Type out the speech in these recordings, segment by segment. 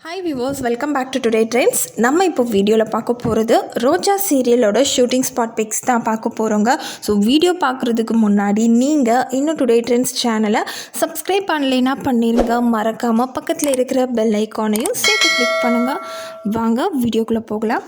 Hi viewers, welcome back to today trends. நம்ம இப்போ வீடியோவில் பார்க்க போகிறது ரோஜா சீரியலோட ஷூட்டிங் ஸ்பாட் பிக்ஸ் தான் பார்க்க போகிறோங்க. ஸோ வீடியோ பார்க்குறதுக்கு முன்னாடி நீங்கள் இன்னும் டுடே ட்ரெண்ட்ஸ் சேனலை சப்ஸ்கிரைப் பண்ணலைன்னா பண்ணிடுங்க. மறக்காமல் பக்கத்தில் இருக்கிற பெல் ஐக்கானையும் சேர்த்து கிளிக் பண்ணுங்கள். வாங்க வீடியோக்குள்ளே போகலாம்.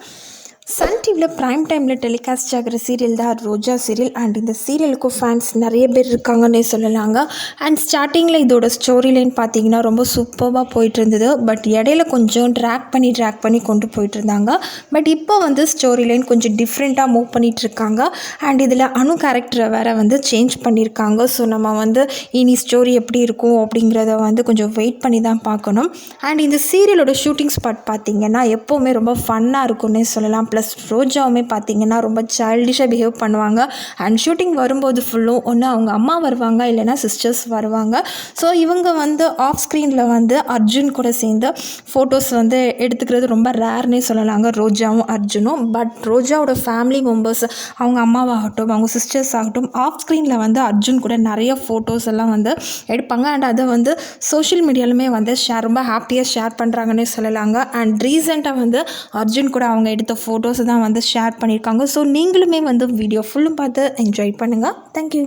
சன் டிவியில் ப்ரைம் டைமில் டெலிகாஸ்ட் ஆகிற சீரியல் தான் ரோஜா சீரியல். அண்ட் இந்த சீரியலுக்கும் ஃபேன்ஸ் நிறைய பேர் இருக்காங்கன்னே சொல்லலாங்க. அண்ட் ஸ்டார்டிங்கில் இதோட ஸ்டோரி லைன் பார்த்தீங்கன்னா ரொம்ப சூப்பராக போயிட்டு இருந்தது. பட் இடையில கொஞ்சம் ட்ராக் பண்ணி கொண்டு போயிட்டு இருந்தாங்க. பட் இப்போ வந்து ஸ்டோரி லைன் கொஞ்சம் டிஃப்ரெண்ட்டாக மூவ் பண்ணிகிட்ருக்காங்க. அண்ட் இதில் அணு கேரக்டரை வேறு சேஞ்ச் பண்ணியிருக்காங்க. ஸோ நம்ம இனி ஸ்டோரி எப்படி இருக்கும் அப்படிங்கிறத கொஞ்சம் வெயிட் பண்ணி தான் பார்க்கணும். அண்ட் இந்த சீரியலோட ஷூட்டிங் ஸ்பாட் பார்த்திங்கன்னா எப்போவுமே ரொம்ப ஃபன்னாக இருக்கும்னே சொல்லலாம். ப்ளஸ் ரோஜாவுமே பார்த்திங்கன்னா ரொம்ப சைல்டிஷாக பிஹேவ் பண்ணுவாங்க. அண்ட் ஷூட்டிங் வரும்போது ஃபுல்லும் ஒன்று அவங்க அம்மா வருவாங்க, இல்லைனா சிஸ்டர்ஸ் வருவாங்க. ஸோ இவங்க ஆஃப் ஸ்க்ரீனில் அர்ஜுன் கூட சேர்ந்து ஃபோட்டோஸ் எடுத்துக்கிறது ரொம்ப ரேர்னே சொல்லலாங்க, ரோஜாவும் அர்ஜுனும். பட் ரோஜாவோட ஃபேமிலி மெம்பர்ஸ், அவங்க அம்மாவாகட்டும், அவங்க சிஸ்டர்ஸ் ஆகட்டும், ஆஃப் ஸ்க்ரீனில் அர்ஜுன் கூட நிறைய ஃபோட்டோஸ் எல்லாம் எடுப்பாங்க. அண்ட் அதை சோஷியல் மீடியாலுமே ரொம்ப ஹாப்பியாக ஷேர் பண்ணுறாங்கன்னே சொல்லலாங்க. அண்ட் ரீசெண்டாக அர்ஜுன் கூட அவங்க எடுத்த ஃபோட்டோஸ் தான் ஷேர் பண்ணியிருக்காங்க. ஸோ நீங்களுமே வீடியோ ஃபுல்லும் பார்த்து என்ஜாய் பண்ணுங்கள். தேங்க்யூ.